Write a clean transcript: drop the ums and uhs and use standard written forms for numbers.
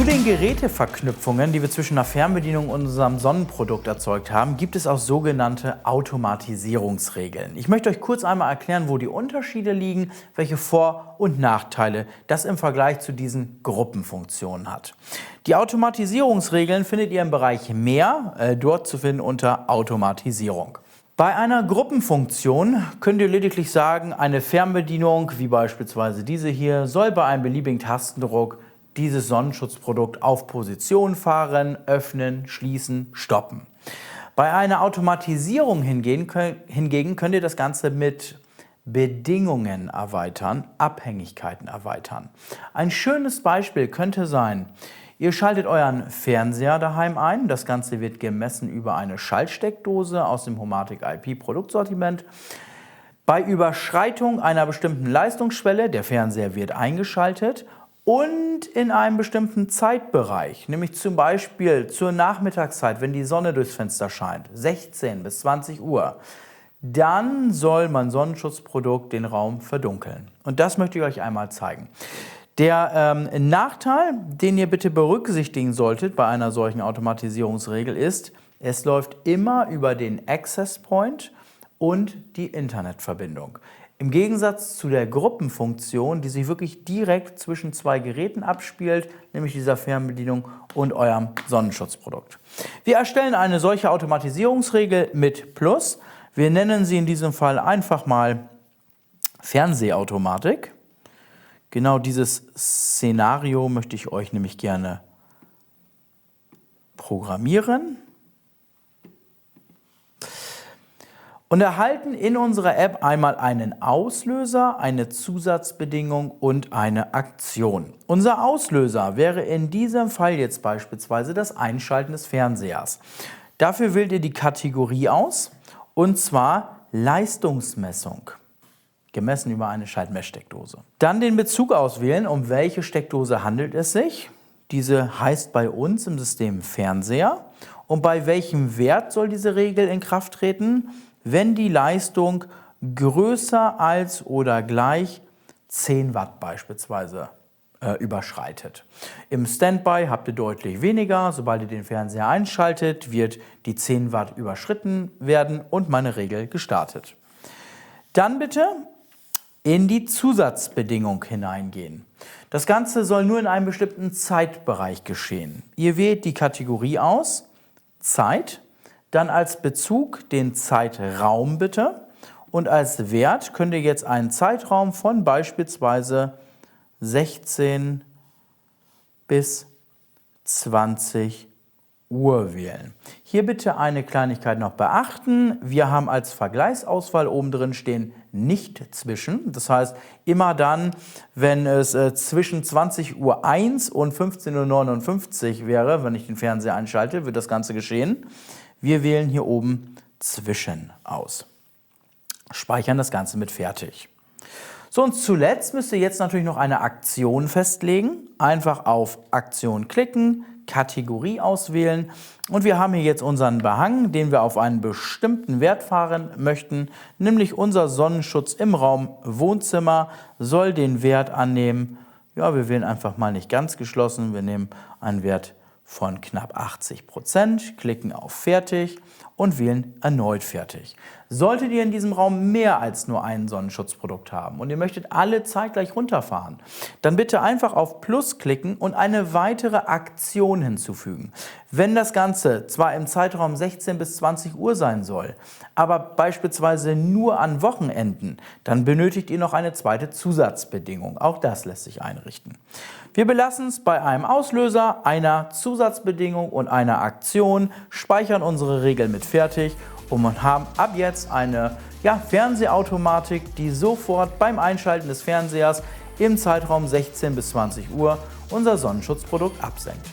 Zu den Geräteverknüpfungen, die wir zwischen einer Fernbedienung und unserem Sonnenprodukt erzeugt haben, gibt es auch sogenannte Automatisierungsregeln. Ich möchte euch kurz einmal erklären, wo die Unterschiede liegen, welche Vor- und Nachteile das im Vergleich zu diesen Gruppenfunktionen hat. Die Automatisierungsregeln findet ihr im Bereich Mehr, dort zu finden unter Automatisierung. Bei einer Gruppenfunktion könnt ihr lediglich sagen, eine Fernbedienung, wie beispielsweise diese hier, soll bei einem beliebigen Tastendruck dieses Sonnenschutzprodukt auf Position fahren, öffnen, schließen, stoppen. Bei einer Automatisierung hingegen könnt ihr das Ganze mit Bedingungen erweitern, Abhängigkeiten erweitern. Ein schönes Beispiel könnte sein, ihr schaltet euren Fernseher daheim ein. Das Ganze wird gemessen über eine Schaltsteckdose aus dem Homatic IP Produktsortiment. Bei Überschreitung einer bestimmten Leistungsschwelle, der Fernseher wird eingeschaltet und in einem bestimmten Zeitbereich, nämlich zum Beispiel zur Nachmittagszeit, wenn die Sonne durchs Fenster scheint, 16 bis 20 Uhr, dann soll mein Sonnenschutzprodukt den Raum verdunkeln. Und das möchte ich euch einmal zeigen. Der Nachteil, den ihr bitte berücksichtigen solltet bei einer solchen Automatisierungsregel ist, es läuft immer über den Access Point und die Internetverbindung. Im Gegensatz zu der Gruppenfunktion, die sich wirklich direkt zwischen zwei Geräten abspielt, nämlich dieser Fernbedienung und eurem Sonnenschutzprodukt. Wir erstellen eine solche Automatisierungsregel mit Plus. Wir nennen sie in diesem Fall einfach mal Fernsehautomatik. Genau dieses Szenario möchte ich euch nämlich gerne programmieren. Und erhalten in unserer App einmal einen Auslöser, eine Zusatzbedingung und eine Aktion. Unser Auslöser wäre in diesem Fall jetzt beispielsweise das Einschalten des Fernsehers. Dafür wählt ihr die Kategorie aus, und zwar Leistungsmessung, gemessen über eine Schaltmesssteckdose. Dann den Bezug auswählen, um welche Steckdose handelt es sich. Diese heißt bei uns im System Fernseher. Und bei welchem Wert soll diese Regel in Kraft treten? Wenn die Leistung größer als oder gleich 10 Watt beispielsweise überschreitet. Im Standby habt ihr deutlich weniger. Sobald ihr den Fernseher einschaltet, wird die 10 Watt überschritten werden und meine Regel gestartet. Dann bitte in die Zusatzbedingung hineingehen. Das Ganze soll nur in einem bestimmten Zeitbereich geschehen. Ihr wählt die Kategorie aus, Zeit, dann als Bezug den Zeitraum bitte und als Wert könnt ihr jetzt einen Zeitraum von beispielsweise 16 bis 20 Uhr wählen. Hier bitte eine Kleinigkeit noch beachten. Wir haben als Vergleichsauswahl oben drin stehen nicht zwischen. Das heißt, immer dann, wenn es zwischen 20.01 Uhr und 15.59 Uhr wäre, wenn ich den Fernseher einschalte, wird das Ganze geschehen. Wir wählen hier oben zwischen aus. Speichern das Ganze mit fertig. So, und zuletzt müsst ihr jetzt natürlich noch eine Aktion festlegen. Einfach auf Aktion klicken, Kategorie auswählen und wir haben hier jetzt unseren Behang, den wir auf einen bestimmten Wert fahren möchten, nämlich unser Sonnenschutz im Raum Wohnzimmer soll den Wert annehmen. Ja, wir wählen einfach mal nicht ganz geschlossen, wir nehmen einen Wert von knapp 80%, klicken auf Fertig und wählen erneut Fertig. Solltet ihr in diesem Raum mehr als nur ein Sonnenschutzprodukt haben und ihr möchtet alle zeitgleich runterfahren, dann bitte einfach auf Plus klicken und eine weitere Aktion hinzufügen. Wenn das Ganze zwar im Zeitraum 16 bis 20 Uhr sein soll, aber beispielsweise nur an Wochenenden, dann benötigt ihr noch eine zweite Zusatzbedingung. Auch das lässt sich einrichten. Wir belassen es bei einem Auslöser, einer Zusatzbedingung und einer Aktion, speichern unsere Regel mit fertig und haben ab jetzt eine Fernsehautomatik, die sofort beim Einschalten des Fernsehers im Zeitraum 16 bis 20 Uhr unser Sonnenschutzprodukt absenkt.